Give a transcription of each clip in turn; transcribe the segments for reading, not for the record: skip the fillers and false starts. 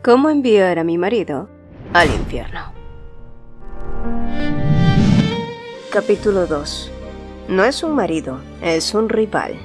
¿Cómo enviar a mi marido al infierno? Capítulo 2. No es un marido, es un rival.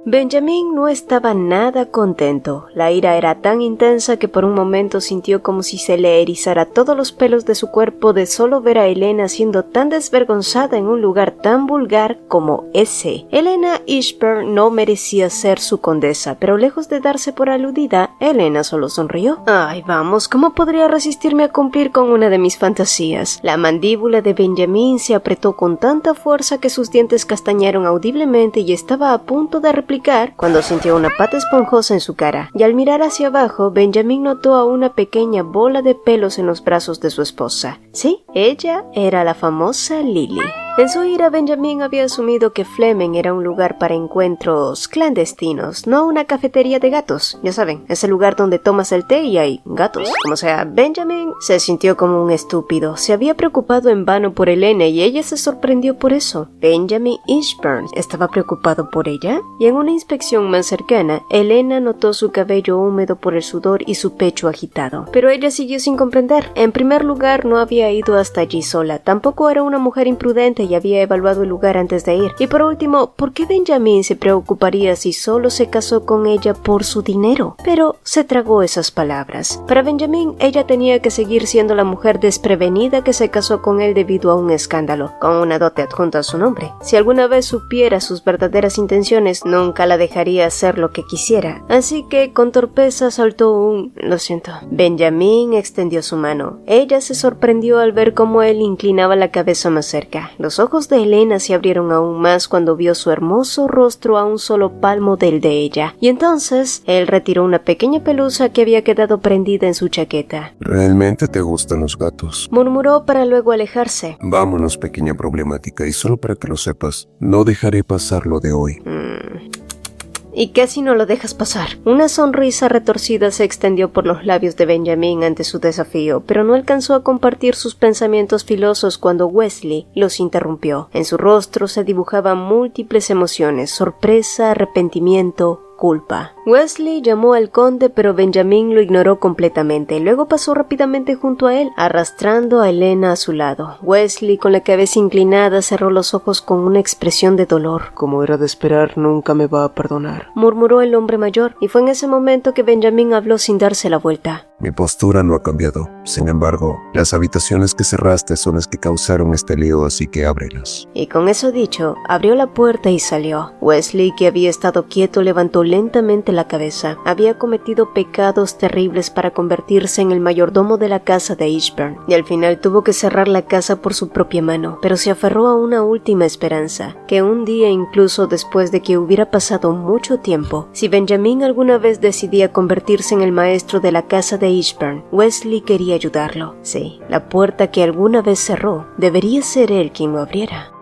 Benjamin no estaba nada contento. La ira era tan intensa que por un momento sintió como si se le erizara todos los pelos de su cuerpo de solo ver a Elena siendo tan desvergonzada en un lugar tan vulgar como ese. Elena Ishburn no merecía ser su condesa, pero lejos de darse por aludida, Elena solo sonrió. Ay, vamos, ¿cómo podría resistirme a cumplir con una de mis fantasías? La mandíbula de Benjamin se apretó con tanta fuerza que sus dientes castañaron audiblemente y estaba a punto de replicar cuando sintió una pata esponjosa en su cara, y al mirar hacia abajo, Benjamin notó a una pequeña bola de pelos en los brazos de su esposa. Sí, ella era la famosa Lily. En su ira, Benjamin había asumido que Fleming era un lugar para encuentros clandestinos, no una cafetería de gatos. Ya saben, ese lugar donde tomas el té y hay gatos. Como sea, Benjamin se sintió como un estúpido. Se había preocupado en vano por Elena y ella se sorprendió por eso. Benjamin Ishburn estaba preocupado por ella, y en una inspección más cercana, Elena notó su cabello húmedo por el sudor y su pecho agitado. Pero ella siguió sin comprender. En primer lugar, no había ido hasta allí sola. Tampoco era una mujer imprudente y había evaluado el lugar antes de ir. Y por último, ¿por qué Benjamin se preocuparía si solo se casó con ella por su dinero? Pero se tragó esas palabras. Para Benjamin, ella tenía que seguir siendo la mujer desprevenida que se casó con él debido a un escándalo, con una dote adjunta a su nombre. Si alguna vez supiera sus verdaderas intenciones, nunca la dejaría hacer lo que quisiera. Así que con torpeza soltó un «lo siento». Benjamin extendió su mano. Ella se sorprendió al ver cómo él inclinaba la cabeza más cerca. Los ojos de Elena se abrieron aún más cuando vio su hermoso rostro a un solo palmo del de ella. Y entonces, él retiró una pequeña pelusa que había quedado prendida en su chaqueta. ¿Realmente te gustan los gatos?, murmuró para luego alejarse. Vámonos, pequeña problemática, y solo para que lo sepas, no dejaré pasar lo de hoy. ¿Y qué si no lo dejas pasar? Una sonrisa retorcida se extendió por los labios de Benjamin ante su desafío, pero no alcanzó a compartir sus pensamientos filosos cuando Wesley los interrumpió. En su rostro se dibujaban múltiples emociones: sorpresa, arrepentimiento, culpa. Wesley llamó al conde, pero Benjamin lo ignoró completamente. Luego pasó rápidamente junto a él, arrastrando a Elena a su lado. Wesley, con la cabeza inclinada, cerró los ojos con una expresión de dolor. Como era de esperar, nunca me va a perdonar, murmuró el hombre mayor, y fue en ese momento que Benjamin habló sin darse la vuelta. Mi postura no ha cambiado. Sin embargo, las habitaciones que cerraste son las que causaron este lío, así que ábrelas. Y con eso dicho, abrió la puerta y salió. Wesley, que había estado quieto, levantó lentamente la cabeza. Había cometido pecados terribles para convertirse en el mayordomo de la casa de Ishburn, y al final tuvo que cerrar la casa por su propia mano, pero se aferró a una última esperanza, que un día, incluso después de que hubiera pasado mucho tiempo, si Benjamin alguna vez decidía convertirse en el maestro de la casa de Ishburn, Wesley quería ayudarlo. Sí, la puerta que alguna vez cerró, debería ser él quien lo abriera.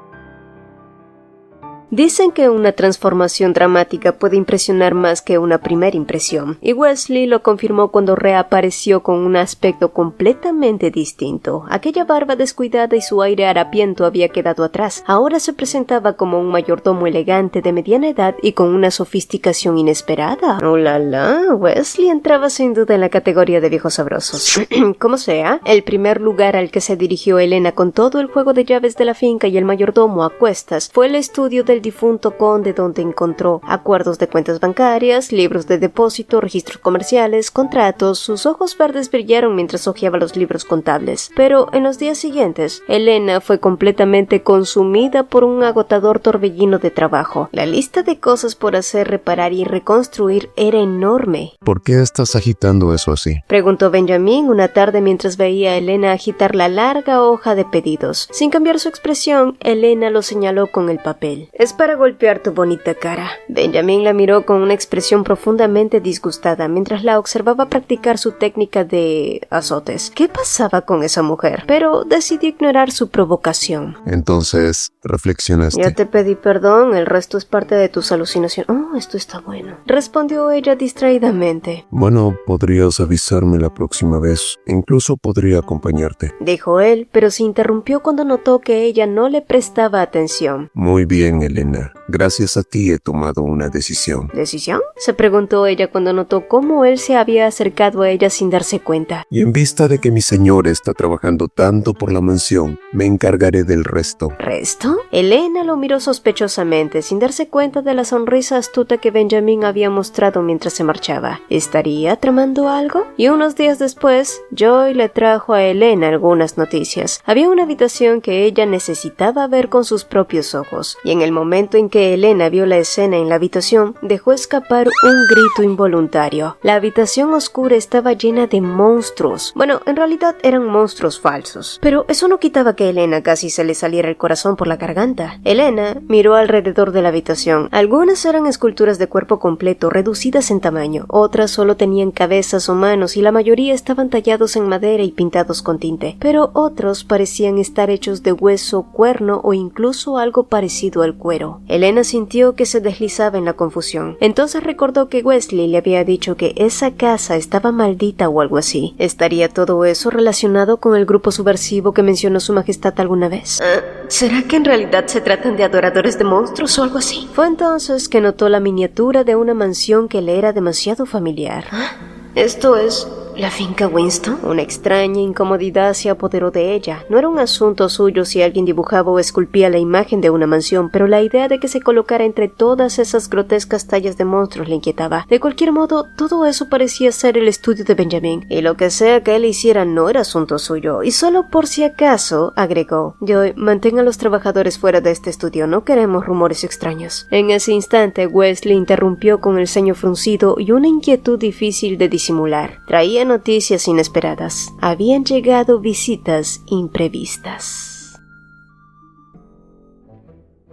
Dicen que una transformación dramática puede impresionar más que una primera impresión, y Wesley lo confirmó cuando reapareció con un aspecto completamente distinto. Aquella barba descuidada y su aire harapiento había quedado atrás. Ahora se presentaba como un mayordomo elegante de mediana edad y con una sofisticación inesperada. ¡Oh, la, la! Wesley entraba sin duda en la categoría de viejos sabrosos. Como sea, el primer lugar al que se dirigió Elena con todo el juego de llaves de la finca y el mayordomo a cuestas fue el estudio del difunto conde, donde encontró acuerdos de cuentas bancarias, libros de depósito, registros comerciales, contratos. Sus ojos verdes brillaron mientras hojeaba los libros contables. Pero en los días siguientes, Elena fue completamente consumida por un agotador torbellino de trabajo. La lista de cosas por hacer, reparar y reconstruir era enorme. ¿Por qué estás agitando eso así?, preguntó Benjamin una tarde mientras veía a Elena agitar la larga hoja de pedidos. Sin cambiar su expresión, Elena lo señaló con el papel. «Es para golpear tu bonita cara». Benjamin la miró con una expresión profundamente disgustada mientras la observaba practicar su técnica de azotes. ¿Qué pasaba con esa mujer? Pero decidió ignorar su provocación. Entonces, reflexionaste. «Ya te pedí perdón, el resto es parte de tus alucinaciones». «Oh, esto está bueno», respondió ella distraídamente. Bueno, podrías avisarme la próxima vez. Incluso podría acompañarte, dijo él, pero se interrumpió cuando notó que ella no le prestaba atención. Muy bien, Elena. Elena, gracias a ti he tomado una decisión. ¿Decisión? Se preguntó ella cuando notó cómo él se había acercado a ella sin darse cuenta. Y en vista de que mi señor está trabajando tanto por la mansión, me encargaré del resto. ¿Resto? Elena lo miró sospechosamente, sin darse cuenta de la sonrisa astuta que Benjamin había mostrado mientras se marchaba. ¿Estaría tramando algo? Y unos días después, Joy le trajo a Elena algunas noticias. Había una habitación que ella necesitaba ver con sus propios ojos, y en el momento en que Elena vio la escena en la habitación, dejó escapar un grito involuntario. La habitación oscura estaba llena de monstruos. Bueno, en realidad eran monstruos falsos, pero eso no quitaba que a Elena casi se le saliera el corazón por la garganta. Elena miró alrededor de la habitación. Algunas eran esculturas de cuerpo completo, reducidas en tamaño, otras solo tenían cabezas o manos y la mayoría estaban tallados en madera y pintados con tinte, pero otros parecían estar hechos de hueso, cuerno o incluso algo parecido al cuero. Elena sintió que se deslizaba en la confusión. Entonces recordó que Wesley le había dicho que esa casa estaba maldita o algo así. ¿Estaría todo eso relacionado con el grupo subversivo que mencionó su majestad alguna vez? ¿Será que en realidad se tratan de adoradores de monstruos o algo así? Fue entonces que notó la miniatura de una mansión que le era demasiado familiar. ¿Esto es la finca Winston? Una extraña incomodidad se apoderó de ella. No era un asunto suyo si alguien dibujaba o esculpía la imagen de una mansión, pero la idea de que se colocara entre todas esas grotescas tallas de monstruos le inquietaba. De cualquier modo, todo eso parecía ser el estudio de Benjamin, y lo que sea que él hiciera no era asunto suyo. Y solo por si acaso, agregó, Joy, mantén a los trabajadores fuera de este estudio, no queremos rumores extraños. En ese instante, Wesley interrumpió con el ceño fruncido y una inquietud difícil de disimular. Traía noticias inesperadas. Habían llegado visitas imprevistas.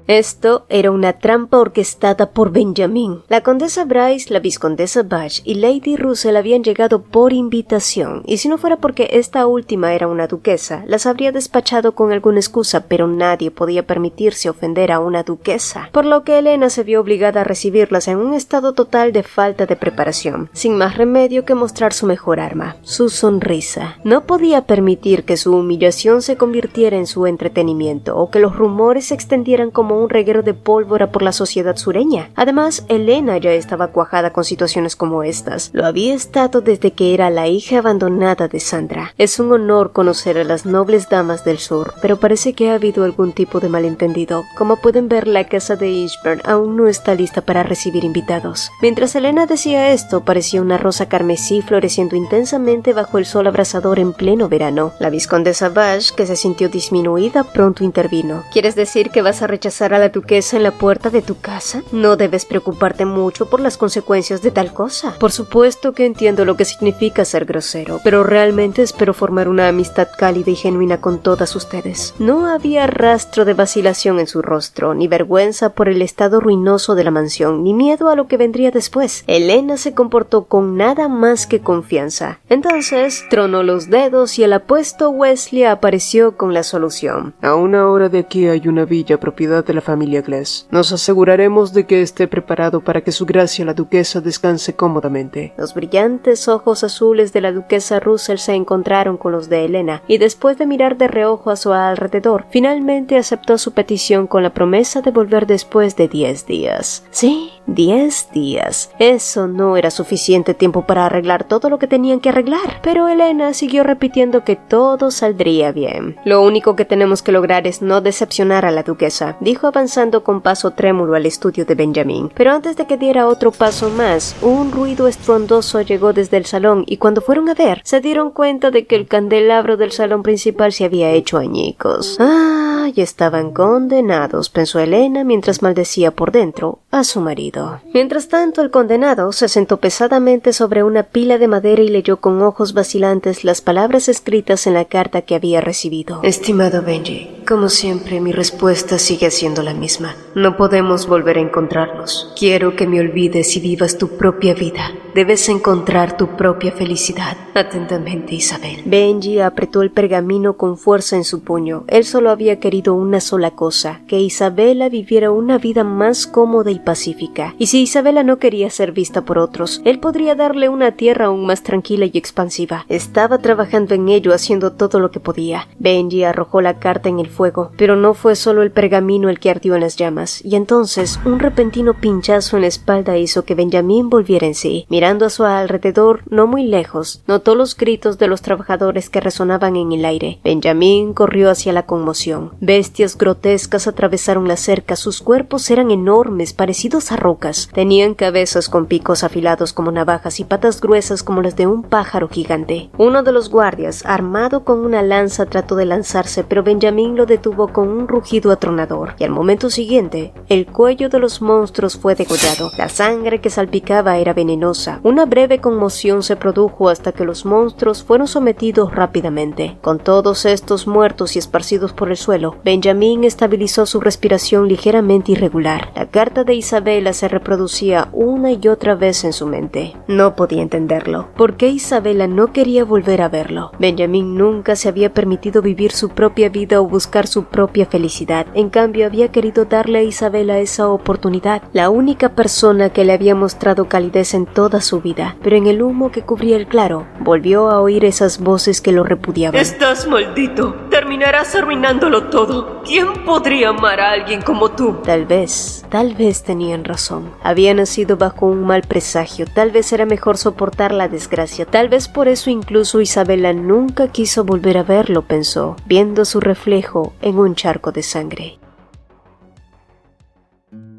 Esto era una trampa orquestada por Benjamin. La condesa Bryce, la viscondesa Budge y Lady Russell habían llegado por invitación, y si no fuera porque esta última era una duquesa, las habría despachado con alguna excusa, pero nadie podía permitirse ofender a una duquesa, por lo que Elena se vio obligada a recibirlas en un estado total de falta de preparación, sin más remedio que mostrar su mejor arma, su sonrisa. No podía permitir que su humillación se convirtiera en su entretenimiento, o que los rumores se extendieran como un reguero de pólvora por la sociedad sureña. Además, Elena ya estaba cuajada con situaciones como estas. Lo había estado desde que era la hija abandonada de Sandra. Es un honor conocer a las nobles damas del sur, pero parece que ha habido algún tipo de malentendido. Como pueden ver, la casa de Ishburn aún no está lista para recibir invitados. Mientras Elena decía esto, parecía una rosa carmesí floreciendo intensamente bajo el sol abrasador en pleno verano. La viscondesa Budge, que se sintió disminuida, pronto intervino. ¿Quieres decir que vas a rechazar a la duquesa en la puerta de tu casa? No debes preocuparte mucho por las consecuencias de tal cosa. Por supuesto que entiendo lo que significa ser grosero, pero realmente espero formar una amistad cálida y genuina con todas ustedes. No había rastro de vacilación en su rostro, ni vergüenza por el estado ruinoso de la mansión, ni miedo a lo que vendría después. Elena se comportó con nada más que confianza. Entonces, tronó los dedos y el apuesto Wesley apareció con la solución. A una hora de aquí hay una villa propiedad de la familia Glass. Nos aseguraremos de que esté preparado para que su gracia la duquesa descanse cómodamente. Los brillantes ojos azules de la duquesa Russell se encontraron con los de Elena, y después de mirar de reojo a su alrededor, finalmente aceptó su petición con la promesa de volver después de 10 días. Sí, 10 días. Eso no era suficiente tiempo para arreglar todo lo que tenían que arreglar, pero Elena siguió repitiendo que todo saldría bien. Lo único que tenemos que lograr es no decepcionar a la duquesa, dijo avanzando con paso trémulo al estudio de Benjamin. Pero antes de que diera otro paso más, un ruido estruendoso llegó desde el salón, y cuando fueron a ver, se dieron cuenta de que el candelabro del salón principal se había hecho añicos. Y estaban condenados, pensó Elena mientras maldecía por dentro a su marido. Mientras tanto, el condenado se sentó pesadamente sobre una pila de madera y leyó con ojos vacilantes las palabras escritas en la carta que había recibido. Estimado Benji, como siempre, mi respuesta sigue siendo la misma. No podemos volver a encontrarnos. Quiero que me olvides y vivas tu propia vida. Debes encontrar tu propia felicidad. Atentamente, Isabel. Benji apretó el pergamino con fuerza en su puño. Él solo había querido una sola cosa, que Isabela viviera una vida más cómoda y pacífica. Y si Isabela no quería ser vista por otros, él podría darle una tierra aún más tranquila y expansiva. Estaba trabajando en ello, haciendo todo lo que podía. Benji arrojó la carta en el fuego, pero no fue solo el pergamino el que ardió en las llamas, y entonces un repentino pinchazo en la espalda hizo que Benjamín volviera en sí. Mirando a su alrededor, no muy lejos, notó los gritos de los trabajadores que resonaban en el aire. Benjamín corrió hacia la conmoción. Bestias grotescas atravesaron la cerca, sus cuerpos eran enormes, parecidos a rocas. Tenían cabezas con picos afilados como navajas y patas gruesas como las de un pájaro gigante. Uno de los guardias, armado con una lanza, trató de lanzarse, pero Benjamín lo detuvo con un rugido atronador, y al momento siguiente, el cuello de los monstruos fue degollado. La sangre que salpicaba era venenosa. Una breve conmoción se produjo hasta que los monstruos fueron sometidos rápidamente. Con todos estos muertos y esparcidos por el suelo, Benjamín estabilizó su respiración ligeramente irregular. La carta de Isabela se reproducía una y otra vez en su mente. No podía entenderlo. ¿Por qué Isabela no quería volver a verlo? Benjamín nunca se había permitido vivir su propia vida o buscar su propia felicidad. En cambio, había querido darle a Isabela esa oportunidad, la única persona que le había mostrado calidez en toda su vida. Pero en el humo que cubría el claro, volvió a oír esas voces que lo repudiaban. Estás maldito. Terminarás arruinándolo todo. ¿Quién podría amar a alguien como tú? Tal vez tenían razón. Había nacido bajo un mal presagio. Tal vez era mejor soportar la desgracia. Tal vez por eso incluso Isabela nunca quiso volver a verlo, pensó, viendo su reflejo en un charco de sangre.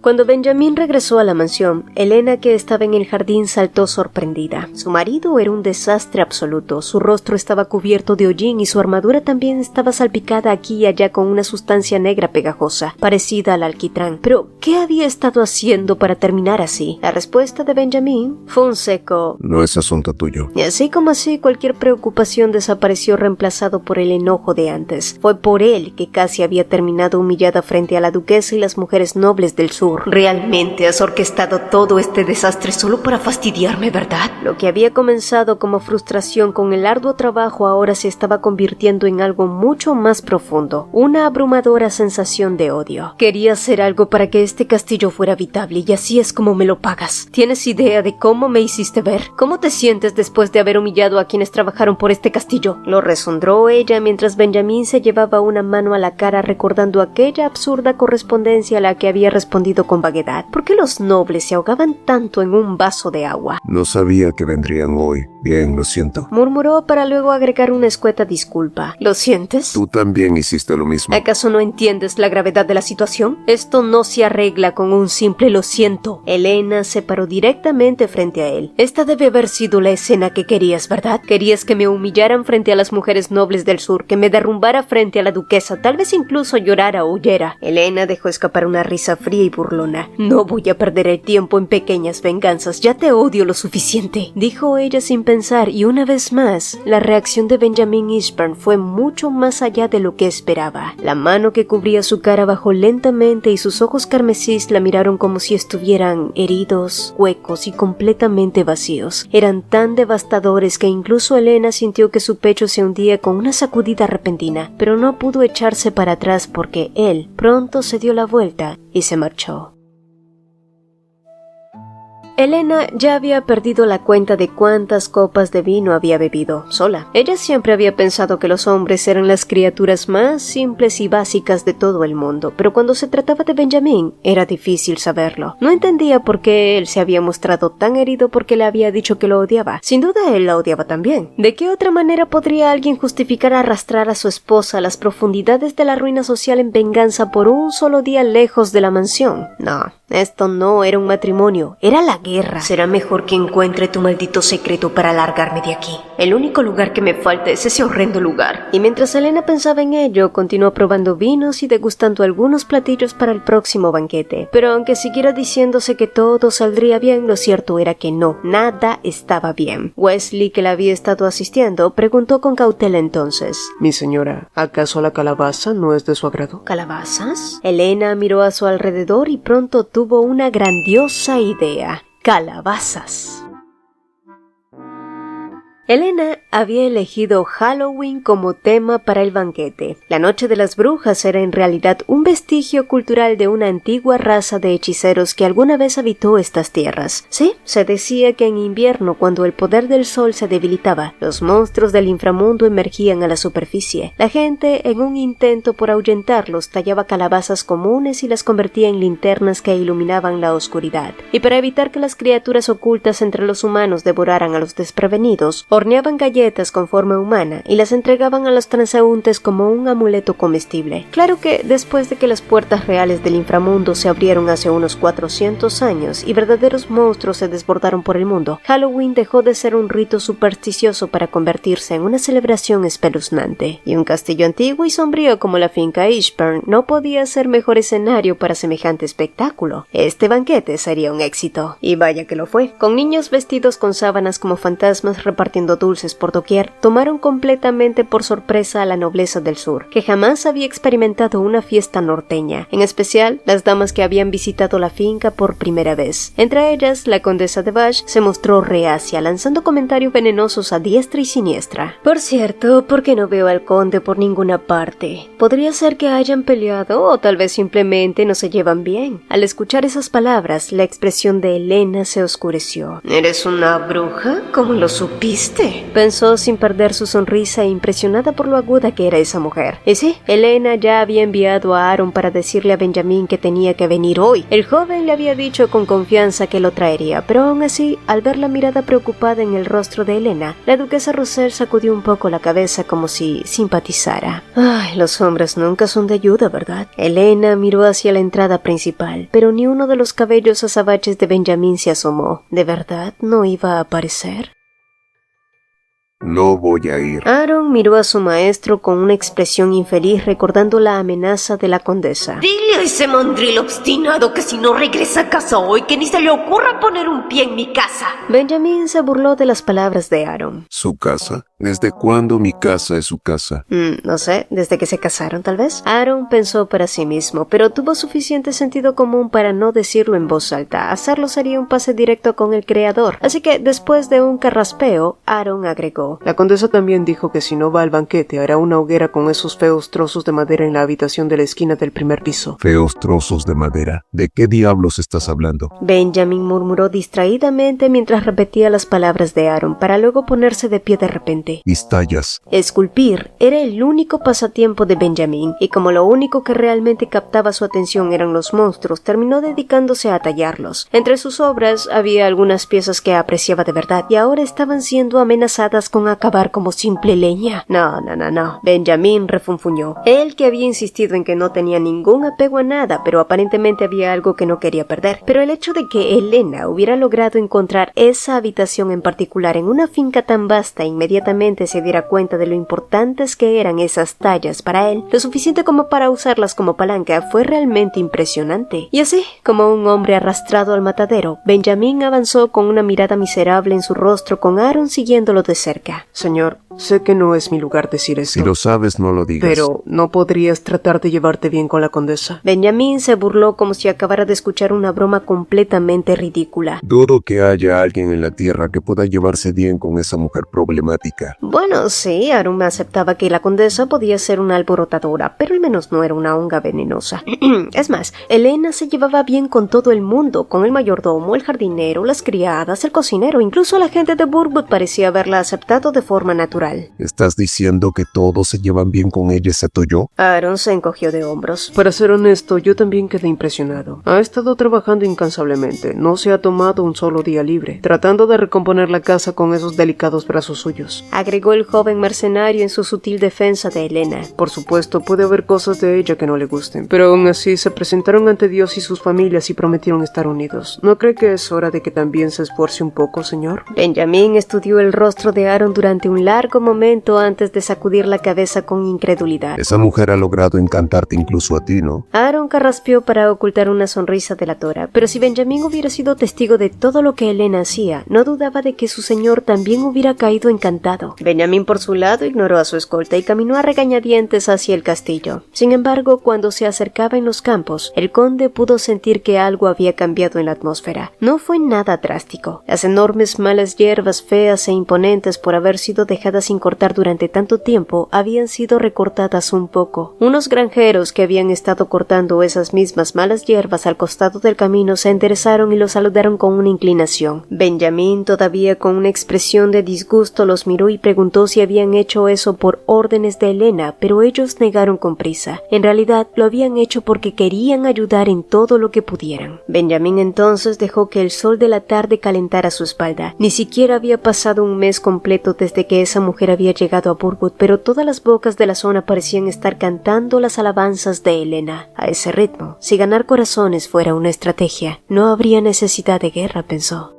Cuando Benjamín regresó a la mansión, Elena, que estaba en el jardín, saltó sorprendida. Su marido era un desastre absoluto. Su rostro estaba cubierto de hollín y su armadura también estaba salpicada aquí y allá con una sustancia negra pegajosa, parecida al alquitrán. Pero, ¿qué había estado haciendo para terminar así? La respuesta de Benjamín fue un seco: No es asunto tuyo. Y así como así, cualquier preocupación desapareció reemplazado por el enojo de antes. Fue por él que casi había terminado humillada frente a la duquesa y las mujeres nobles del sur. Realmente has orquestado todo este desastre solo para fastidiarme, ¿verdad? Lo que había comenzado como frustración con el arduo trabajo ahora se estaba convirtiendo en algo mucho más profundo, una abrumadora sensación de odio. Quería hacer algo para que este castillo fuera habitable y así es como me lo pagas. ¿Tienes idea de cómo me hiciste ver? ¿Cómo te sientes después de haber humillado a quienes trabajaron por este castillo? Lo resondró ella mientras Benjamín se llevaba una mano a la cara recordando aquella absurda correspondencia a la que había respondido con vaguedad. ¿Por qué los nobles se ahogaban tanto en un vaso de agua? No sabía que vendrían hoy. Bien, lo siento. Murmuró para luego agregar una escueta disculpa. ¿Lo sientes? Tú también hiciste lo mismo. ¿Acaso no entiendes la gravedad de la situación? Esto no se arregla con un simple lo siento. Elena se paró directamente frente a él. Esta debe haber sido la escena que querías, ¿verdad? Querías que me humillaran frente a las mujeres nobles del sur, que me derrumbara frente a la duquesa, tal vez incluso llorara o huyera. Elena dejó escapar una risa fría y burlona. No voy a perder el tiempo en pequeñas venganzas, ya te odio lo suficiente, dijo ella sin pensar, y una vez más, la reacción de Benjamín Ishburn fue mucho más allá de lo que esperaba. La mano que cubría su cara bajó lentamente y sus ojos carmesís la miraron como si estuvieran heridos, huecos y completamente vacíos. Eran tan devastadores que incluso Elena sintió que su pecho se hundía con una sacudida repentina, pero no pudo echarse para atrás porque él pronto se dio la vuelta y se marchó. Elena ya había perdido la cuenta de cuántas copas de vino había bebido, sola. Ella siempre había pensado que los hombres eran las criaturas más simples y básicas de todo el mundo, pero cuando se trataba de Benjamín, era difícil saberlo. No entendía por qué él se había mostrado tan herido porque le había dicho que lo odiaba. Sin duda él la odiaba también. ¿De qué otra manera podría alguien justificar arrastrar a su esposa a las profundidades de la ruina social en venganza por un solo día lejos de la mansión? No, esto no era un matrimonio, era la guerra. Será mejor que encuentre tu maldito secreto para largarme de aquí. El único lugar que me falta es ese horrendo lugar. Y mientras Elena pensaba en ello, continuó probando vinos y degustando algunos platillos para el próximo banquete. Pero aunque siguiera diciéndose que todo saldría bien, lo cierto era que no, nada estaba bien. Wesley, que la había estado asistiendo, preguntó con cautela entonces: Mi señora, ¿acaso la calabaza no es de su agrado? ¿Calabazas? Elena miró a su alrededor y pronto tuvo una grandiosa idea. Calabazas. Elena había elegido Halloween como tema para el banquete. La Noche de las Brujas era en realidad un vestigio cultural de una antigua raza de hechiceros que alguna vez habitó estas tierras. Sí, se decía que en invierno, cuando el poder del sol se debilitaba, los monstruos del inframundo emergían a la superficie. La gente, en un intento por ahuyentarlos, tallaba calabazas comunes y las convertía en linternas que iluminaban la oscuridad. Y para evitar que las criaturas ocultas entre los humanos devoraran a los desprevenidos, horneaban galletas con forma humana y las entregaban a los transeúntes como un amuleto comestible. Claro que después de que las puertas reales del inframundo se abrieron hace unos 400 años y verdaderos monstruos se desbordaron por el mundo, Halloween dejó de ser un rito supersticioso para convertirse en una celebración espeluznante. Y un castillo antiguo y sombrío como la finca Ishburn no podía ser mejor escenario para semejante espectáculo. Este banquete sería un éxito. Y vaya que lo fue. Con niños vestidos con sábanas como fantasmas repartiendo dulces por doquier, tomaron completamente por sorpresa a la nobleza del sur, que jamás había experimentado una fiesta norteña, en especial las damas que habían visitado la finca por primera vez. Entre ellas, la condesa de Bash se mostró reacia, lanzando comentarios venenosos a diestra y siniestra. Por cierto, ¿por qué no veo al conde por ninguna parte? Podría ser que hayan peleado o tal vez simplemente no se llevan bien. Al escuchar esas palabras, la expresión de Elena se oscureció. ¿Eres una bruja? ¿Cómo lo supiste? Pensó sin perder su sonrisa, impresionada por lo aguda que era esa mujer. Y sí, Elena ya había enviado a Aaron para decirle a Benjamin que tenía que venir hoy. El joven le había dicho con confianza que lo traería, pero aún así, al ver la mirada preocupada en el rostro de Elena, la duquesa Russell sacudió un poco la cabeza como si simpatizara. Ay, los hombres nunca son de ayuda, ¿verdad? Elena miró hacia la entrada principal, pero ni uno de los cabellos azabaches de Benjamin se asomó. ¿De verdad no iba a aparecer? No voy a ir. Aaron miró a su maestro con una expresión infeliz, recordando la amenaza de la condesa. Dile a ese mandril obstinado que si no regresa a casa hoy, que ni se le ocurra poner un pie en mi casa. Benjamin se burló de las palabras de Aaron. ¿Su casa? ¿Desde cuándo mi casa es su casa? No sé, desde que se casaron tal vez. Aaron pensó para sí mismo, pero tuvo suficiente sentido común para no decirlo en voz alta. Hacerlo sería un pase directo con el creador. Así que después de un carraspeo, Aaron agregó. La condesa también dijo que si no va al banquete hará una hoguera con esos feos trozos de madera en la habitación de la esquina del primer piso. ¿Feos trozos de madera? ¿De qué diablos estás hablando? Benjamin murmuró distraídamente mientras repetía las palabras de Aaron, para luego ponerse de pie de repente. Mis tallas. Esculpir era el único pasatiempo de Benjamin, y como lo único que realmente captaba su atención eran los monstruos, terminó dedicándose a tallarlos. Entre sus obras había algunas piezas que apreciaba de verdad, y ahora estaban siendo amenazadas con acabar como simple leña. No. Benjamin refunfuñó. Él, que había insistido en que no tenía ningún apego a nada, pero aparentemente había algo que no quería perder. Pero el hecho de que Elena hubiera logrado encontrar esa habitación en particular en una finca tan vasta, inmediatamente se diera cuenta de lo importantes que eran esas tallas para él, lo suficiente como para usarlas como palanca, fue realmente impresionante. Y así, como un hombre arrastrado al matadero, Benjamin avanzó con una mirada miserable en su rostro, con Aaron siguiéndolo de cerca. Señor, sé que no es mi lugar decir esto. Si lo sabes, no lo digas. Pero, ¿no podrías tratar de llevarte bien con la condesa? Benjamin se burló como si acabara de escuchar una broma completamente ridícula. Dudo que haya alguien en la tierra que pueda llevarse bien con esa mujer problemática. Bueno, sí, Aaron aceptaba que la condesa podía ser una alborotadora, pero al menos no era una honga venenosa. Es más, Elena se llevaba bien con todo el mundo, con el mayordomo, el jardinero, las criadas, el cocinero, incluso la gente de Burwood parecía haberla aceptado de forma natural. ¿Estás diciendo que todos se llevan bien con ella excepto yo? Aaron se encogió de hombros. Para ser honesto, yo también quedé impresionado. Ha estado trabajando incansablemente, no se ha tomado un solo día libre, tratando de recomponer la casa con esos delicados brazos suyos. Agregó el joven mercenario en su sutil defensa de Elena. Por supuesto, puede haber cosas de ella que no le gusten, pero aún así se presentaron ante Dios y sus familias y prometieron estar unidos. ¿No cree que es hora de que también se esfuerce un poco, señor? Benjamin estudió el rostro de Aaron durante un largo largo momento antes de sacudir la cabeza con incredulidad. Esa mujer ha logrado encantarte incluso a ti, ¿no? Aaron carraspeó para ocultar una sonrisa delatora, pero si Benjamín hubiera sido testigo de todo lo que Elena hacía, no dudaba de que su señor también hubiera caído encantado. Benjamín, por su lado, ignoró a su escolta y caminó a regañadientes hacia el castillo. Sin embargo, cuando se acercaba en los campos, el conde pudo sentir que algo había cambiado en la atmósfera. No fue nada drástico. Las enormes malas hierbas feas e imponentes por haber sido dejadas sin cortar durante tanto tiempo habían sido recortadas un poco. Unos granjeros que habían estado cortando esas mismas malas hierbas al costado del camino se enderezaron y los saludaron con una inclinación. Benjamín, todavía con una expresión de disgusto, los miró y preguntó si habían hecho eso por órdenes de Elena, pero ellos negaron con prisa. En realidad, lo habían hecho porque querían ayudar en todo lo que pudieran. Benjamín entonces dejó que el sol de la tarde calentara su espalda. Ni siquiera había pasado un mes completo desde que esa mujer había llegado a Burwood, pero todas las bocas de la zona parecían estar cantando las alabanzas de Elena. A ese ritmo, si ganar corazones fuera una estrategia, no habría necesidad de guerra, pensó.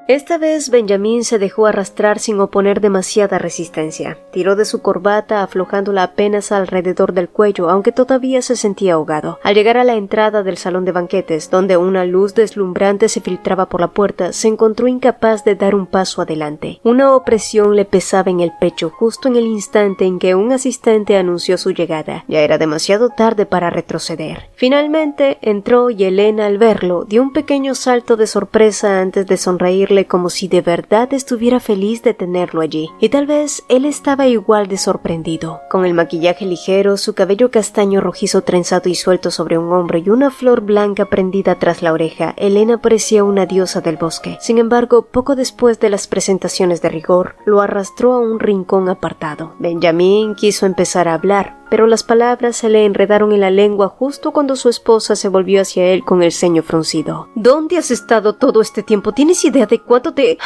Esta vez Benjamín se dejó arrastrar sin oponer demasiada resistencia. Tiró de su corbata aflojándola apenas alrededor del cuello, aunque todavía se sentía ahogado. Al llegar a la entrada del salón de banquetes, donde una luz deslumbrante se filtraba por la puerta, se encontró incapaz de dar un paso adelante. Una opresión le pesaba en el pecho justo en el instante en que un asistente anunció su llegada. Ya era demasiado tarde para retroceder. Finalmente entró y Elena, al verlo, dio un pequeño salto de sorpresa antes de sonreírle como si de verdad estuviera feliz de tenerlo allí, y tal vez él estaba igual de sorprendido. Con el maquillaje ligero, su cabello castaño rojizo trenzado y suelto sobre un hombro y una flor blanca prendida tras la oreja, Elena parecía una diosa del bosque. Sin embargo, poco después de las presentaciones de rigor, lo arrastró a un rincón apartado. Benjamín quiso empezar a hablar, pero las palabras se le enredaron en la lengua justo cuando su esposa se volvió hacia él con el ceño fruncido. ¿Dónde has estado todo este tiempo? ¿Tienes idea de cuánto te...?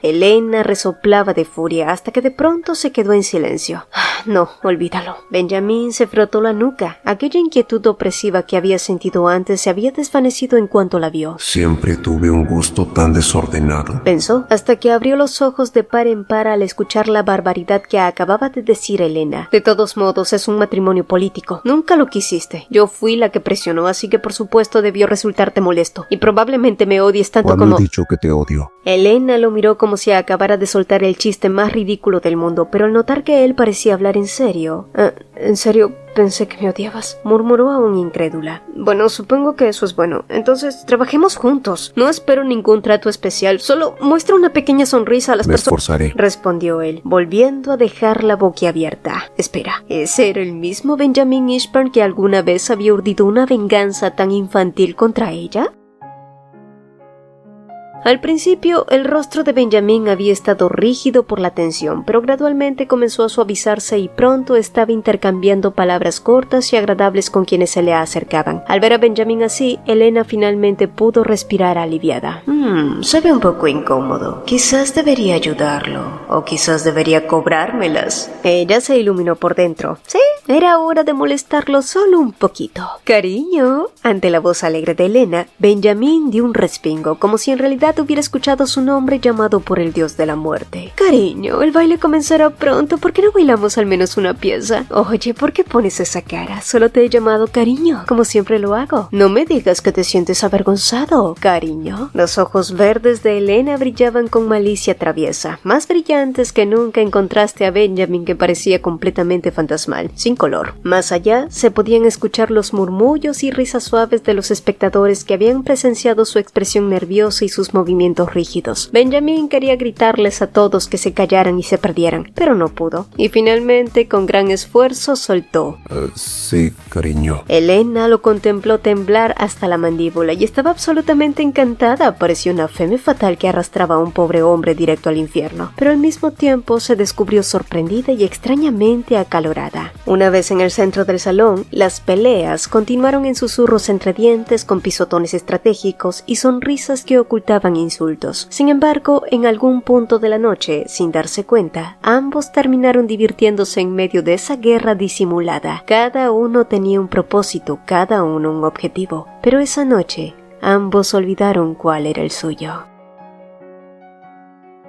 Elena resoplaba de furia hasta que de pronto se quedó en silencio. No, olvídalo. Benjamín se frotó la nuca. Aquella inquietud opresiva que había sentido antes se había desvanecido en cuanto la vio. Siempre tuve un gusto tan desordenado, pensó, hasta que abrió los ojos de par en par al escuchar la barbaridad que acababa de decir Elena. De todos modos, es un matrimonio político. Nunca lo quisiste. Yo fui la que presionó, así que por supuesto debió resultarte molesto. Y probablemente me odies tanto ¿Cuándo como... he dicho que te odio? Elena lo miró como si acabara de soltar el chiste más ridículo del mundo, pero al notar que él parecía hablar en serio... ¿En serio pensé que me odiabas?, murmuró aún incrédula. Bueno, supongo que eso es bueno. Entonces, trabajemos juntos. No espero ningún trato especial. Solo muestra una pequeña sonrisa a las personas. Me esforzaré, respondió él, volviendo a dejarla boquiabierta. Espera, ¿ese era el mismo Benjamín Ishburn que alguna vez había urdido una venganza tan infantil contra ella? Al principio, el rostro de Benjamín había estado rígido por la tensión, pero gradualmente comenzó a suavizarse y pronto estaba intercambiando palabras cortas y agradables con quienes se le acercaban. Al ver a Benjamín así, Elena finalmente pudo respirar aliviada. Se ve un poco incómodo. Quizás debería ayudarlo, o quizás debería cobrármelas. Ella se iluminó por dentro. Sí, era hora de molestarlo solo un poquito. Cariño. Ante la voz alegre de Elena, Benjamín dio un respingo, como si en realidad hubiera escuchado su nombre llamado por el dios de la muerte. Cariño, el baile comenzará pronto. ¿Por qué no bailamos al menos una pieza? Oye, ¿por qué pones esa cara? Solo te he llamado cariño, como siempre lo hago. No me digas que te sientes avergonzado, cariño. Los ojos verdes de Elena brillaban con malicia traviesa, más brillantes que nunca en contraste a Benjamín, que parecía completamente fantasmal, sin color. Más allá, se podían escuchar los murmullos y risas suaves de los espectadores que habían presenciado su expresión nerviosa y sus movimientos rígidos. Benjamín quería gritarles a todos que se callaran y se perdieran, pero no pudo, y finalmente, con gran esfuerzo, soltó. Sí, cariño. Elena lo contempló temblar hasta la mandíbula y estaba absolutamente encantada. Parecía una femme fatal que arrastraba a un pobre hombre directo al infierno, pero al mismo tiempo se descubrió sorprendida y extrañamente acalorada. Una vez en el centro del salón, las peleas continuaron en susurros entre dientes, con pisotones estratégicos y sonrisas que ocultaban insultos. Sin embargo, en algún punto de la noche, sin darse cuenta, ambos terminaron divirtiéndose en medio de esa guerra disimulada. Cada uno tenía un propósito, cada uno un objetivo, pero esa noche ambos olvidaron cuál era el suyo.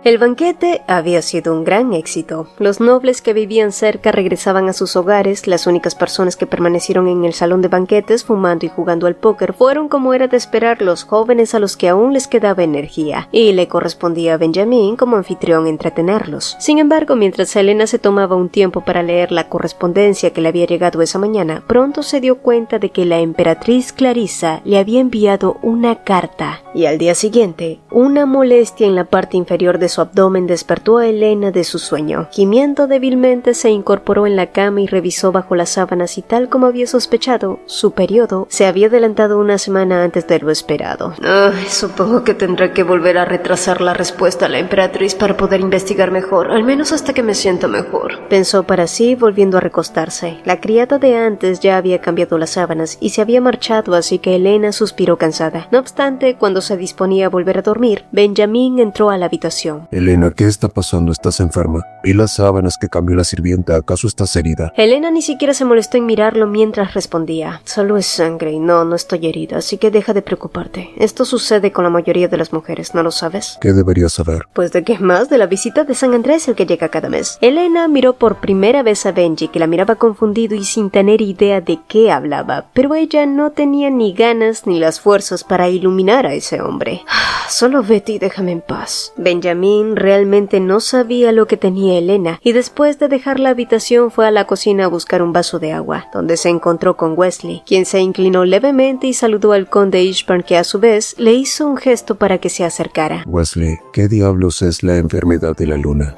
El banquete había sido un gran éxito. Los nobles que vivían cerca regresaban a sus hogares. Las únicas personas que permanecieron en el salón de banquetes fumando y jugando al póker fueron, como era de esperar, los jóvenes a los que aún les quedaba energía, y le correspondía a Benjamin como anfitrión entretenerlos. Sin embargo, mientras Helena se tomaba un tiempo para leer la correspondencia que le había llegado esa mañana, pronto se dio cuenta de que la emperatriz Clarissa le había enviado una carta, y al día siguiente, una molestia en la parte inferior de su abdomen despertó a Helena de su sueño. Gimiendo débilmente, se incorporó en la cama y revisó bajo las sábanas, y tal como había sospechado, su periodo se había adelantado una semana antes de lo esperado. Supongo que tendré que volver a retrasar la respuesta a la emperatriz para poder investigar mejor, al menos hasta que me sienta mejor, pensó para sí, volviendo a recostarse. La criada de antes ya había cambiado las sábanas y se había marchado, así que Helena suspiró cansada. No obstante, cuando se disponía a volver a dormir, Benjamin entró a la habitación. Helena, ¿qué está pasando? ¿Estás enferma? Vi las sábanas que cambió la sirvienta. ¿Acaso estás herida? Helena ni siquiera se molestó en mirarlo mientras respondía. Solo es sangre y no estoy herida, así que deja de preocuparte. Esto sucede con la mayoría de las mujeres, ¿no lo sabes? ¿Qué debería saber? Pues de qué más, de la visita de San Andrés, el que llega cada mes. Helena miró por primera vez a Benji, que la miraba confundido y sin tener idea de qué hablaba, pero ella no tenía ni ganas ni las fuerzas para iluminar a ese hombre. Solo vete y déjame en paz. Benjamin realmente no sabía lo que tenía Helena, y después de dejar la habitación fue a la cocina a buscar un vaso de agua, donde se encontró con Wesley, quien se inclinó levemente y saludó al conde Ishburn, que a su vez le hizo un gesto para que se acercara. Wesley, ¿qué diablos es la enfermedad de la luna?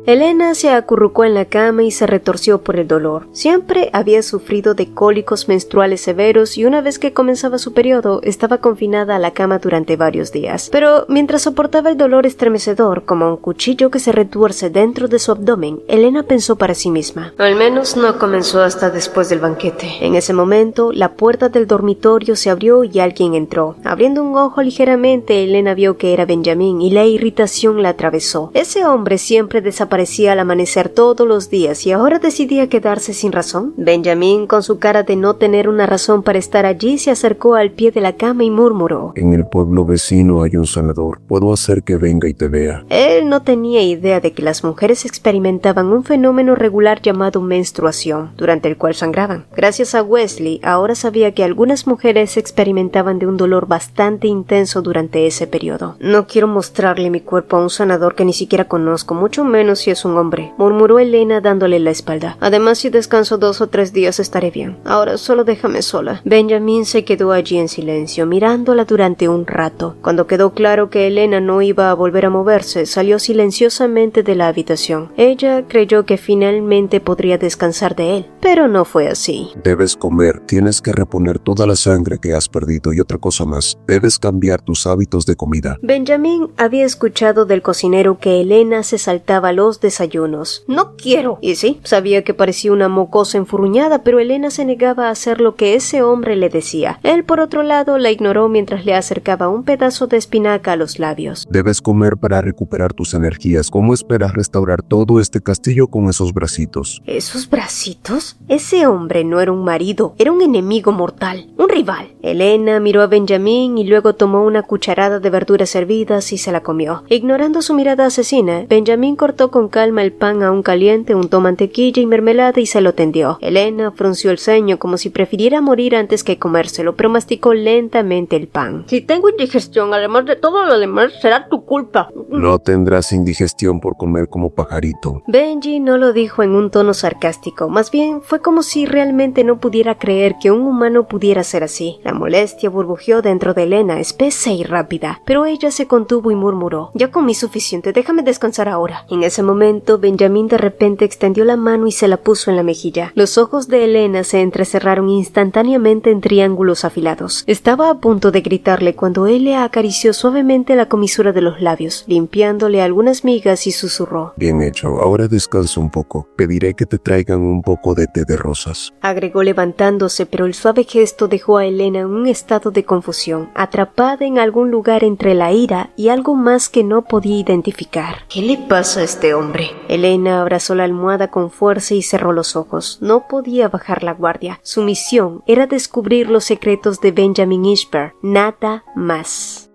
Helena se acurrucó en la cama y se retorció por el dolor. Siempre había sufrido de cólicos menstruales severos y una vez que comenzaba su periodo estaba confinada a la cama durante varios días. Pero mientras soportaba el dolor estremecedor como un cuchillo que se retuerce dentro de su abdomen, Helena pensó para sí misma: al menos no comenzó hasta después del banquete. En ese momento, la puerta del dormitorio se abrió y alguien entró. Abriendo un ojo ligeramente, Helena vio que era Benjamin y la irritación la atravesó. Ese hombre siempre desaparecía al amanecer todos los días y ahora decidía quedarse sin razón. Benjamin, con su cara de no tener una razón para estar allí, se acercó al pie de la cama y murmuró: en el pueblo vecino hay un sanador. Puedo hacer que venga y te vea. Él no tenía idea de que las mujeres experimentaban un fenómeno regular llamado menstruación, durante el cual sangraban. Gracias a Wesley, ahora sabía que algunas mujeres experimentaban de un dolor bastante intenso durante ese periodo. No quiero mostrarle mi cuerpo a un sanador que ni siquiera conozco, mucho menos si es un hombre, murmuró Helena dándole la espalda. Además, si descanso 2 o 3 días estaré bien. Ahora solo déjame sola. Benjamin se quedó allí en silencio, mirándola durante un rato. Cuando quedó claro que Helena no iba a volver a moverse, salió silenciosamente de la habitación. Ella creyó que finalmente podría descansar de él, pero no fue así. Debes comer, tienes que reponer toda la sangre que has perdido y otra cosa más. Debes cambiar tus hábitos de comida. Benjamin había escuchado del cocinero que Helena se saltaba los desayunos. No quiero. Y sí, sabía que parecía una mocosa enfurruñada, pero Helena se negaba a hacer lo que ese hombre le decía. Él, por otro lado, la ignoró mientras le acercaba un pedazo de espinaca a los labios. Debes comer para recuperar tus energías. ¿Cómo esperas restaurar todo este castillo con esos bracitos? ¿Esos bracitos? Ese hombre no era un marido, era un enemigo mortal, un rival. Helena miró a Benjamin y luego tomó una cucharada de verduras hervidas y se la comió. Ignorando su mirada asesina, Benjamin cortó con calma el pan aún caliente, untó mantequilla y mermelada y se lo tendió. Helena frunció el ceño como si prefiriera morir antes que comérselo, pero masticó lentamente el pan. Si tengo indigestión, además de todo lo demás, será tu culpa. No tendrás indigestión por comer como pajarito. Benji no lo dijo en un tono sarcástico, más bien fue como si realmente no pudiera creer que un humano pudiera ser así. La molestia burbujeó dentro de Helena, espesa y rápida, pero ella se contuvo y murmuró: ya comí suficiente, déjame descansar ahora. En ese momento, Benjamin de repente extendió la mano y se la puso en la mejilla. Los ojos de Helena se entrecerraron instantáneamente en triángulos afilados. Estaba a punto de gritarle cuando él le acarició suavemente la comisura de los labios, limpiándole algunas migas y susurró: bien hecho, ahora descansa un poco. Pediré que te traigan un poco de té de rosas. Agregó levantándose, pero el suave gesto dejó a Helena en un estado de confusión, atrapada en algún lugar entre la ira y algo más que no podía identificar. ¿Qué le pasa a este hombre? Helena abrazó la almohada con fuerza y cerró los ojos. No podía bajar la guardia. Su misión era descubrir los secretos de Benjamin Ishburn, nada más.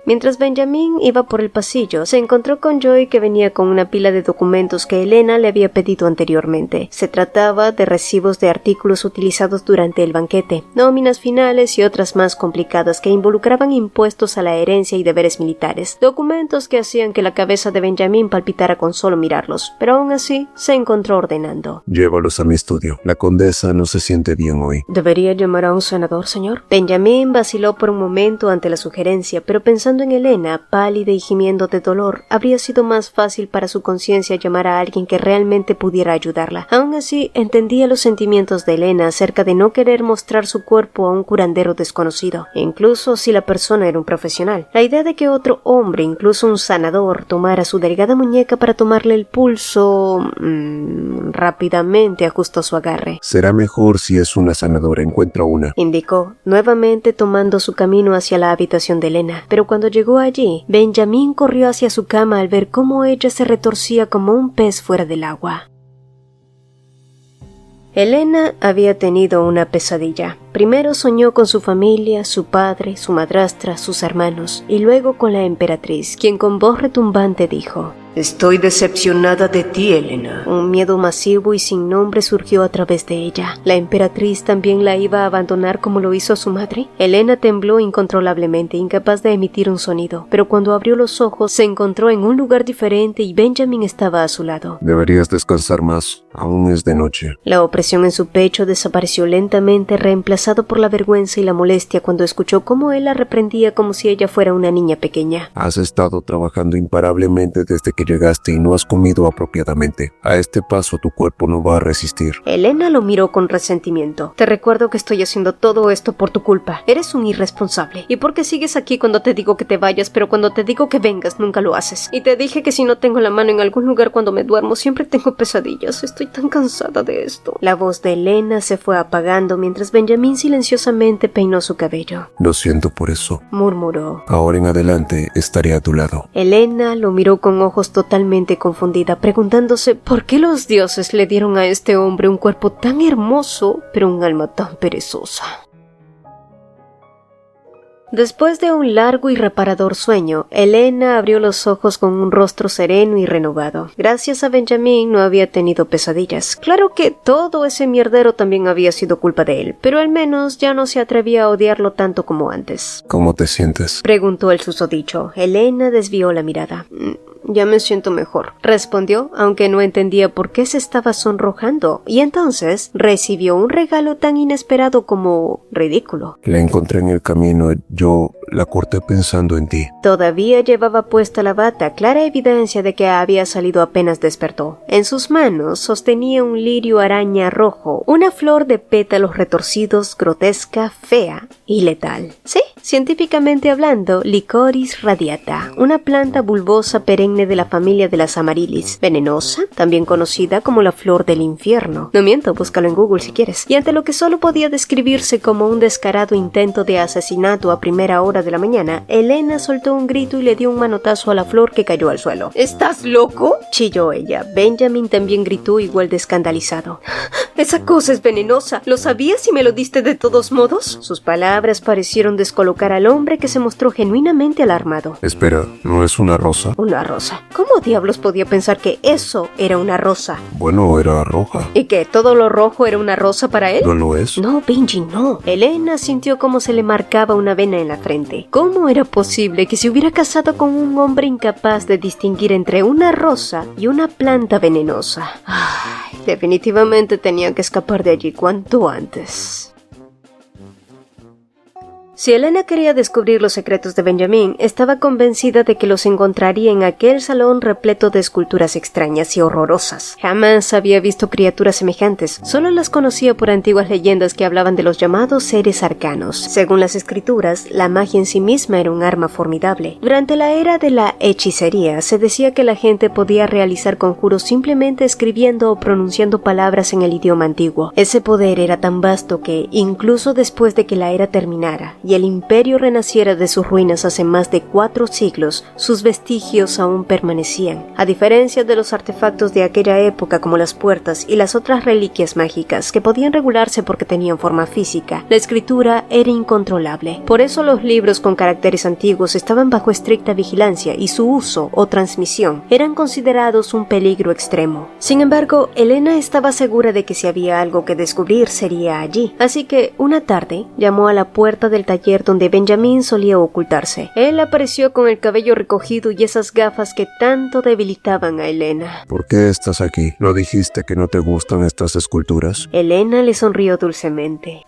Mientras Benjamin iba por el pasillo, se encontró con Joy, que venía con una pila de documentos que Elena le había pedido anteriormente. Se trataba de recibos de artículos utilizados durante el banquete, nóminas finales y otras más complicadas que involucraban impuestos a la herencia y deberes militares. Documentos que hacían que la cabeza de Benjamin palpitara con solo mirarlos, pero aún así se encontró ordenando. Llévalos a mi estudio. La condesa no se siente bien hoy. ¿Debería llamar a un senador, señor? Benjamin vaciló por un momento ante la sugerencia, pero pensando en Elena, pálida y gimiendo de dolor, habría sido más fácil para su conciencia llamar a alguien que realmente pudiera ayudarla. Aún así, entendía los sentimientos de Elena acerca de no querer mostrar su cuerpo a un curandero desconocido, incluso si la persona era un profesional. La idea de que otro hombre, incluso un sanador, tomara su delgada muñeca para tomarle el pulso... rápidamente ajustó su agarre. Será mejor si es una sanadora. Encuentra una, indicó, nuevamente tomando su camino hacia la habitación de Elena. Pero cuando llegó allí, Benjamin corrió hacia su cama al ver cómo ella se retorcía como un pez fuera del agua. Elena había tenido una pesadilla. Primero soñó con su familia, su padre, su madrastra, sus hermanos, y luego con la emperatriz, quien con voz retumbante dijo: Estoy decepcionada de ti, Elena. Un miedo masivo y sin nombre surgió a través de ella. ¿La emperatriz también la iba a abandonar como lo hizo a su madre? Elena tembló incontrolablemente, incapaz de emitir un sonido, pero cuando abrió los ojos se encontró en un lugar diferente y Benjamin estaba a su lado. Deberías descansar más. Aún es de noche. La opresión en su pecho desapareció lentamente, reemplazado por la vergüenza y la molestia cuando escuchó cómo él la reprendía como si ella fuera una niña pequeña. Has estado trabajando imparablemente desde que llegaste y no has comido apropiadamente. A este paso tu cuerpo no va a resistir. Elena lo miró con resentimiento. Te recuerdo que estoy haciendo todo esto por tu culpa. Eres un irresponsable. ¿Y por qué sigues aquí cuando te digo que te vayas, pero cuando te digo que vengas nunca lo haces? Y te dije que si no tengo la mano en algún lugar cuando me duermo, siempre tengo pesadillas. Estoy tan cansada de esto. La voz de Elena se fue apagando mientras Benjamin silenciosamente peinó su cabello. Lo siento por eso, murmuró. Ahora en adelante estaré a tu lado. Elena lo miró con ojos totalmente confundida, preguntándose por qué los dioses le dieron a este hombre un cuerpo tan hermoso, pero un alma tan perezosa. Después de un largo y reparador sueño, Elena abrió los ojos con un rostro sereno y renovado. Gracias a Benjamin no había tenido pesadillas. Claro que todo ese mierdero también había sido culpa de él, pero al menos ya no se atrevía a odiarlo tanto como antes. ¿Cómo te sientes? Preguntó el susodicho. Elena desvió la mirada. Ya me siento mejor, respondió, aunque no entendía por qué se estaba sonrojando, y entonces recibió un regalo tan inesperado como ridículo. La encontré en el camino, yo la corté pensando en ti. Todavía llevaba puesta la bata, clara evidencia de que había salido apenas despertó. En sus manos sostenía un lirio araña rojo, una flor de pétalos retorcidos, grotesca, fea y letal. Sí, científicamente hablando, Lycoris radiata, una planta bulbosa perenne de la familia de las Amaryllis, venenosa, también conocida como la flor del infierno. No miento, búscalo en Google si quieres. Y ante lo que solo podía describirse como un descarado intento de asesinato a primera hora de la mañana, Elena soltó un grito y le dio un manotazo a la flor que cayó al suelo. ¿Estás loco?, chilló ella. Benjamin también gritó igual de escandalizado. Esa cosa es venenosa. ¿Lo sabías y me lo diste de todos modos? Sus palabras parecieron descolocar al hombre, que se mostró genuinamente alarmado. Espera, ¿no es una rosa? Una rosa. ¿Cómo diablos podía pensar que eso era una rosa? Bueno, era roja. ¿Y que todo lo rojo era una rosa para él? ¿No lo es? No, Benji, no. Elena sintió cómo se le marcaba una vena en la frente. ¿Cómo era posible que se hubiera casado con un hombre incapaz de distinguir entre una rosa y una planta venenosa? Ay, definitivamente tenía que escapar de allí cuanto antes. Si Elena quería descubrir los secretos de Benjamin, estaba convencida de que los encontraría en aquel salón repleto de esculturas extrañas y horrorosas. Jamás había visto criaturas semejantes, solo las conocía por antiguas leyendas que hablaban de los llamados seres arcanos. Según las escrituras, la magia en sí misma era un arma formidable. Durante la era de la hechicería, se decía que la gente podía realizar conjuros simplemente escribiendo o pronunciando palabras en el idioma antiguo. Ese poder era tan vasto que, incluso después de que la era terminara, y el imperio renaciera de sus ruinas hace más de 4 siglos, sus vestigios aún permanecían. A diferencia de los artefactos de aquella época como las puertas y las otras reliquias mágicas que podían regularse porque tenían forma física, la escritura era incontrolable. Por eso los libros con caracteres antiguos estaban bajo estricta vigilancia y su uso o transmisión eran considerados un peligro extremo. Sin embargo, Elena estaba segura de que si había algo que descubrir sería allí, así que una tarde llamó a la puerta del taller donde Benjamín solía ocultarse. Él apareció con el cabello recogido y esas gafas que tanto debilitaban a Elena. ¿Por qué estás aquí? ¿No dijiste que no te gustan estas esculturas? Elena le sonrió dulcemente.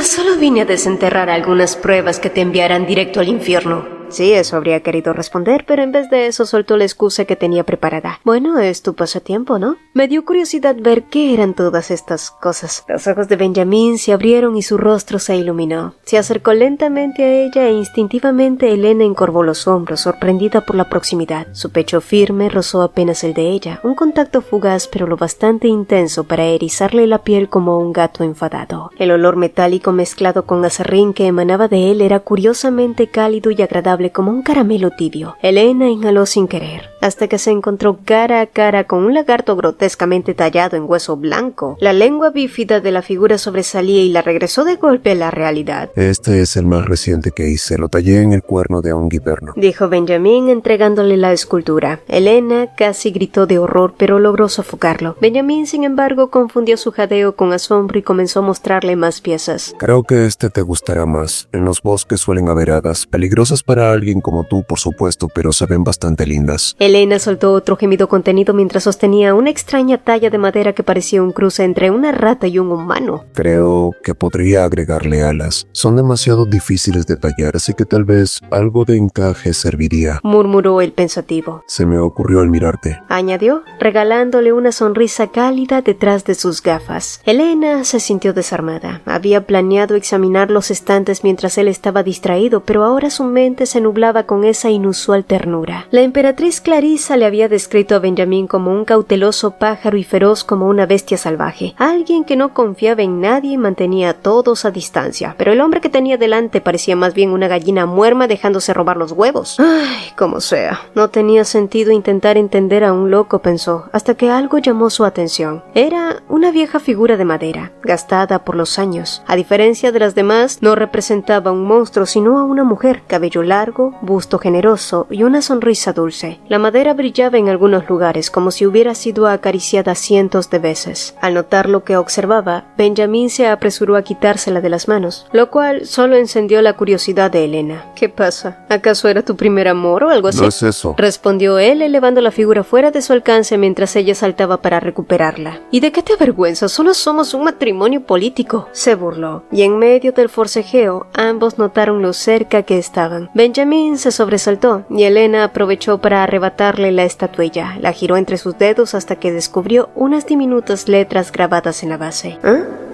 Solo vine a desenterrar algunas pruebas que te enviarán directo al infierno. Sí, eso habría querido responder, pero en vez de eso soltó la excusa que tenía preparada. Bueno, es tu pasatiempo, ¿no? Me dio curiosidad ver qué eran todas estas cosas. Los ojos de Benjamín se abrieron y su rostro se iluminó. Se acercó lentamente a ella e instintivamente Elena encorvó los hombros, sorprendida por la proximidad. Su pecho firme rozó apenas el de ella, un contacto fugaz pero lo bastante intenso para erizarle la piel como a un gato enfadado. El olor metálico mezclado con aserrín que emanaba de él era curiosamente cálido y agradable como un caramelo tibio. Elena inhaló sin querer, hasta que se encontró cara a cara con un lagarto grotescamente tallado en hueso blanco. La lengua bífida de la figura sobresalía y la regresó de golpe a la realidad. Este es el más reciente que hice, lo tallé en el cuerno de un guiberno, dijo Benjamín entregándole la escultura. Elena casi gritó de horror, pero logró sofocarlo. Benjamín, sin embargo, confundió su jadeo con asombro y comenzó a mostrarle más piezas. Creo que este te gustará más. En los bosques suelen haber hadas, peligrosas para alguien como tú, por supuesto, pero se ven bastante lindas. Elena soltó otro gemido contenido mientras sostenía una extraña talla de madera que parecía un cruce entre una rata y un humano. Creo que podría agregarle alas. Son demasiado difíciles de tallar, así que tal vez algo de encaje serviría, murmuró el pensativo. Se me ocurrió al mirarte, añadió, regalándole una sonrisa cálida detrás de sus gafas. Elena se sintió desarmada. Había planeado examinar los estantes mientras él estaba distraído, pero ahora su mente se nublaba con esa inusual ternura. La emperatriz Clarissa le había descrito a Benjamín como un cauteloso pájaro y feroz como una bestia salvaje, alguien que no confiaba en nadie y mantenía a todos a distancia, pero el hombre que tenía delante parecía más bien una gallina muerma dejándose robar los huevos. Ay, como sea, no tenía sentido intentar entender a un loco, pensó, hasta que algo llamó su atención. Era una vieja figura de madera, gastada por los años. A diferencia de las demás, no representaba a un monstruo, sino a una mujer, cabello largo, busto generoso y una sonrisa dulce. La madera brillaba en algunos lugares como si hubiera sido acariciada cientos de veces. Al notar lo que observaba, Benjamín se apresuró a quitársela de las manos, lo cual solo encendió la curiosidad de Elena. ¿Qué pasa? ¿Acaso era tu primer amor o algo así? No es eso, respondió él, elevando la figura fuera de su alcance mientras ella saltaba para recuperarla. ¿Y de qué te avergüenza? Solo somos un matrimonio político, se burló, y en medio del forcejeo, ambos notaron lo cerca que estaban. Benjamín se sobresaltó y Elena aprovechó para arrebatarle la estatuilla. La giró entre sus dedos hasta que descubrió unas diminutas letras grabadas en la base.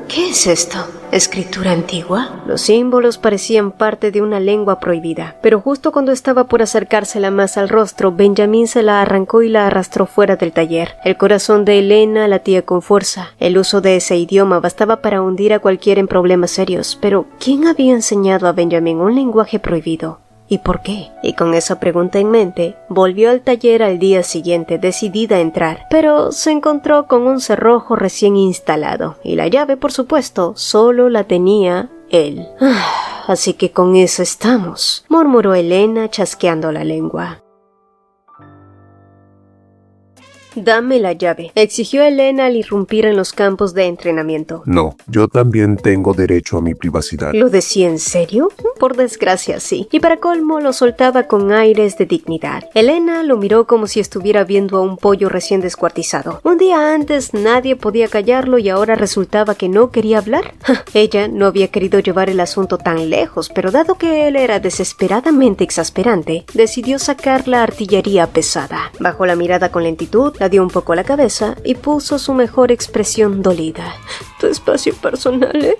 ¿Qué es esto? ¿Escritura antigua? Los símbolos parecían parte de una lengua prohibida, pero justo cuando estaba por acercársela más al rostro, Benjamín se la arrancó y la arrastró fuera del taller. El corazón de Elena latía con fuerza. El uso de ese idioma bastaba para hundir a cualquiera en problemas serios, pero ¿quién había enseñado a Benjamín un lenguaje prohibido? ¿Y por qué? Y con esa pregunta en mente, volvió al taller al día siguiente, decidida a entrar, pero se encontró con un cerrojo recién instalado, y la llave, por supuesto, solo la tenía él. Así que con eso estamos, murmuró Elena chasqueando la lengua. Dame la llave, exigió Elena al irrumpir en los campos de entrenamiento. No, yo también tengo derecho a mi privacidad. ¿Lo decía en serio? Por desgracia, sí. Y para colmo lo soltaba con aires de dignidad. Elena lo miró como si estuviera viendo a un pollo recién descuartizado. Un día antes nadie podía callarlo y ahora resultaba que no quería hablar. Ella no había querido llevar el asunto tan lejos, pero dado que él era desesperadamente exasperante, decidió sacar la artillería pesada. Bajó la mirada con lentitud, la dio un poco la cabeza y puso su mejor expresión dolida. ¿Tu espacio personal,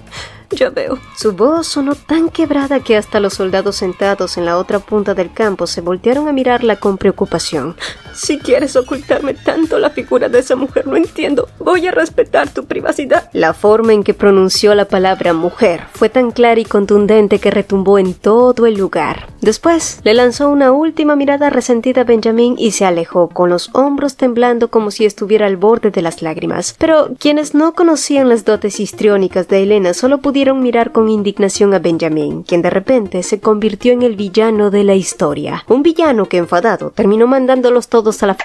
Ya veo. Su voz sonó tan quebrada que hasta los soldados sentados en la otra punta del campo se voltearon a mirarla con preocupación. Si quieres ocultarme tanto la figura de esa mujer, no entiendo. Voy a respetar tu privacidad. La forma en que pronunció la palabra mujer fue tan clara y contundente que retumbó en todo el lugar. Después, le lanzó una última mirada resentida a Benjamín y se alejó, con los hombros temblando como si estuviera al borde de las lágrimas. Pero quienes no conocían las dotes histriónicas de Elena solo pudieron mirar con indignación a Benjamín, quien de repente se convirtió en el villano de la historia. Un villano que, enfadado, terminó mandándolos todos a la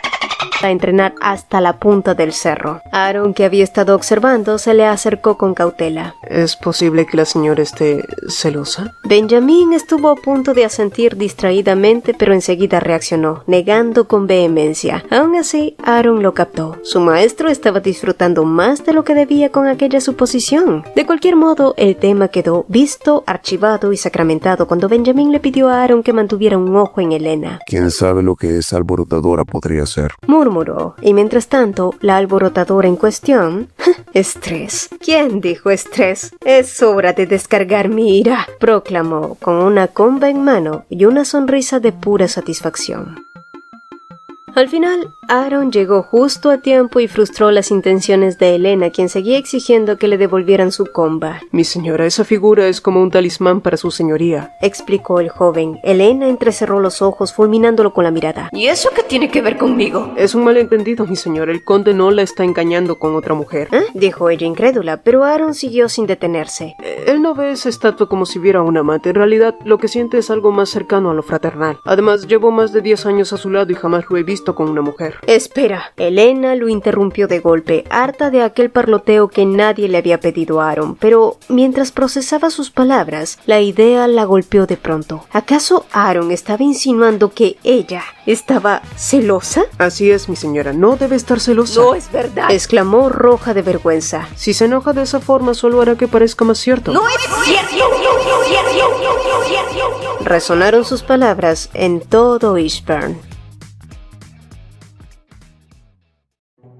a entrenar hasta la punta del cerro. Aaron, que había estado observando, se le acercó con cautela. ¿Es posible que la señora esté celosa? Benjamín estuvo a punto de asentir distraídamente, pero enseguida reaccionó, negando con vehemencia. Aún así, Aaron lo captó. Su maestro estaba disfrutando más de lo que debía con aquella suposición. De cualquier modo, el tema quedó visto, archivado y sacramentado cuando Benjamín le pidió a Aaron que mantuviera un ojo en Elena. ¿Quién sabe lo que esa alborotadora podría ser? Murmuró, y mientras tanto, la alborotadora en cuestión... Estrés. ¿Quién dijo estrés? Es hora de descargar mi ira, proclamó, con una comba en mano y una sonrisa de pura satisfacción. Al final, Aaron llegó justo a tiempo y frustró las intenciones de Elena, quien seguía exigiendo que le devolvieran su comba. Mi señora, esa figura es como un talismán para su señoría, explicó el joven. Elena entrecerró los ojos, fulminándolo con la mirada. ¿Y eso qué tiene que ver conmigo? Es un malentendido, mi señora. El conde no la está engañando con otra mujer. Dijo ella incrédula, pero Aaron siguió sin detenerse. Él no ve esa estatua como si viera a un amante. En realidad, lo que siente es algo más cercano a lo fraternal. Además, llevo más de 10 años a su lado y jamás lo he visto con una mujer. Espera. Elena lo interrumpió de golpe, harta de aquel parloteo que nadie le había pedido a Aaron, pero mientras procesaba sus palabras, la idea la golpeó de pronto. ¿Acaso Aaron estaba insinuando que ella estaba celosa? Así es, mi señora. No debe estar celosa. No es verdad. Exclamó roja de vergüenza. Si se enoja de esa forma, solo hará que parezca más cierto. No es cierto. Resonaron sus palabras en todo Eastbourne.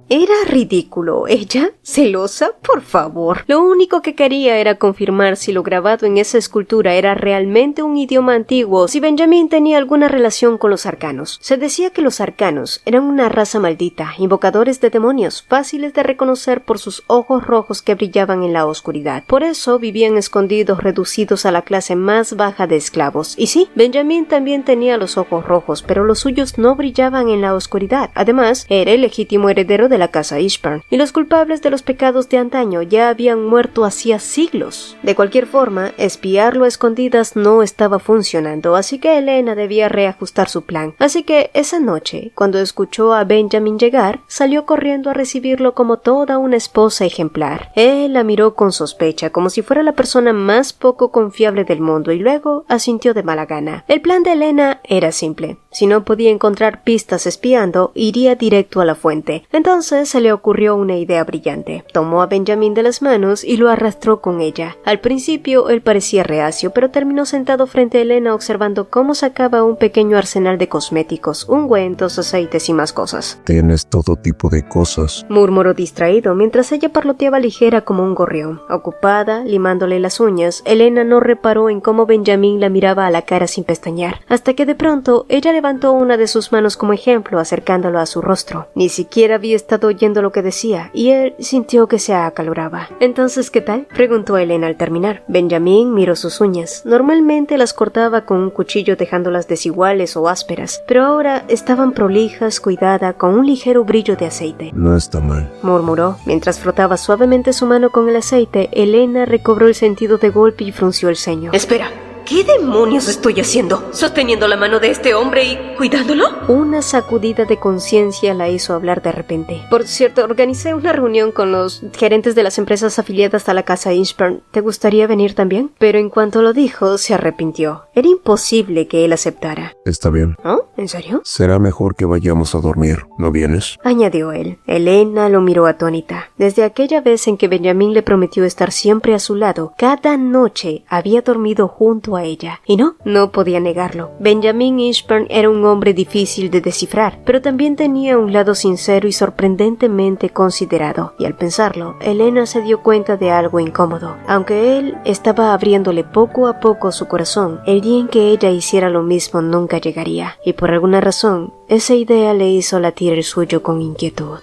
Era ridículo. ¿Ella? ¿Celosa? Por favor. Lo único que quería era confirmar si lo grabado en esa escultura era realmente un idioma antiguo, si Benjamín tenía alguna relación con los arcanos. Se decía que los arcanos eran una raza maldita, invocadores de demonios, fáciles de reconocer por sus ojos rojos que brillaban en la oscuridad. Por eso vivían escondidos, reducidos a la clase más baja de esclavos. Y sí, Benjamín también tenía los ojos rojos, pero los suyos no brillaban en la oscuridad. Además, era el legítimo heredero de la casa Eastbourne, y los culpables de los pecados de antaño ya habían muerto hacía siglos. De cualquier forma, espiarlo a escondidas no estaba funcionando, así que Elena debía reajustar su plan. Así que esa noche, cuando escuchó a Benjamín llegar, salió corriendo a recibirlo como toda una esposa ejemplar. Él la miró con sospecha, como si fuera la persona más poco confiable del mundo, y luego asintió de mala gana. El plan de Elena era simple. Si no podía encontrar pistas espiando, iría directo a la fuente. Entonces se le ocurrió una idea brillante. Tomó a Benjamín de las manos y lo arrastró con ella. Al principio él parecía reacio, pero terminó sentado frente a Elena observando cómo sacaba un pequeño arsenal de cosméticos, ungüentos, aceites y más cosas. Tienes todo tipo de cosas, murmuró distraído mientras ella parloteaba ligera como un gorrión. Ocupada, limándole las uñas, Elena no reparó en cómo Benjamín la miraba a la cara sin pestañear, hasta que de pronto ella levantó una de sus manos como ejemplo, acercándolo a su rostro. Ni siquiera había estado oyendo lo que decía, y él sintió que se acaloraba. ¿Entonces qué tal?, preguntó Elena al terminar. Benjamín miró sus uñas. Normalmente las cortaba con un cuchillo dejándolas desiguales o ásperas, pero ahora estaban prolijas, cuidada, con un ligero brillo de aceite. No está mal, murmuró. Mientras frotaba suavemente su mano con el aceite, Elena recobró el sentido de golpe y frunció el ceño. Espera. ¿Qué demonios estoy haciendo? ¿Sosteniendo la mano de este hombre y cuidándolo? Una sacudida de conciencia la hizo hablar de repente. Por cierto, organicé una reunión con los gerentes de las empresas afiliadas a la casa Eastbourne. ¿Te gustaría venir también? Pero en cuanto lo dijo, se arrepintió. Era imposible que él aceptara. Está bien. ¿Oh? ¿En serio? Será mejor que vayamos a dormir, ¿no vienes? Añadió él. Elena lo miró atónita. Desde aquella vez en que Benjamín le prometió estar siempre a su lado, cada noche había dormido junto a ella. Y no podía negarlo. Benjamin Ishburn era un hombre difícil de descifrar, pero también tenía un lado sincero y sorprendentemente considerado. Y al pensarlo, Elena se dio cuenta de algo incómodo. Aunque él estaba abriéndole poco a poco su corazón, el día en que ella hiciera lo mismo nunca llegaría. Y por alguna razón, esa idea le hizo latir el suyo con inquietud.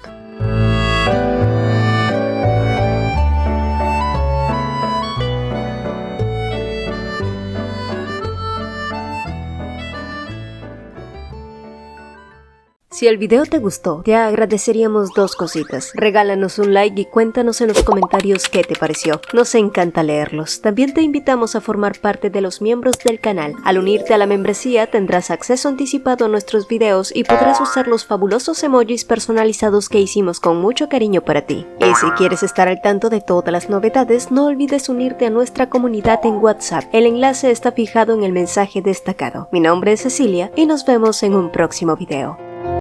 Si el video te gustó, te agradeceríamos dos cositas. Regálanos un like y cuéntanos en los comentarios qué te pareció. Nos encanta leerlos. También te invitamos a formar parte de los miembros del canal. Al unirte a la membresía tendrás acceso anticipado a nuestros videos y podrás usar los fabulosos emojis personalizados que hicimos con mucho cariño para ti. Y si quieres estar al tanto de todas las novedades, no olvides unirte a nuestra comunidad en WhatsApp. El enlace está fijado en el mensaje destacado. Mi nombre es Cecilia y nos vemos en un próximo video.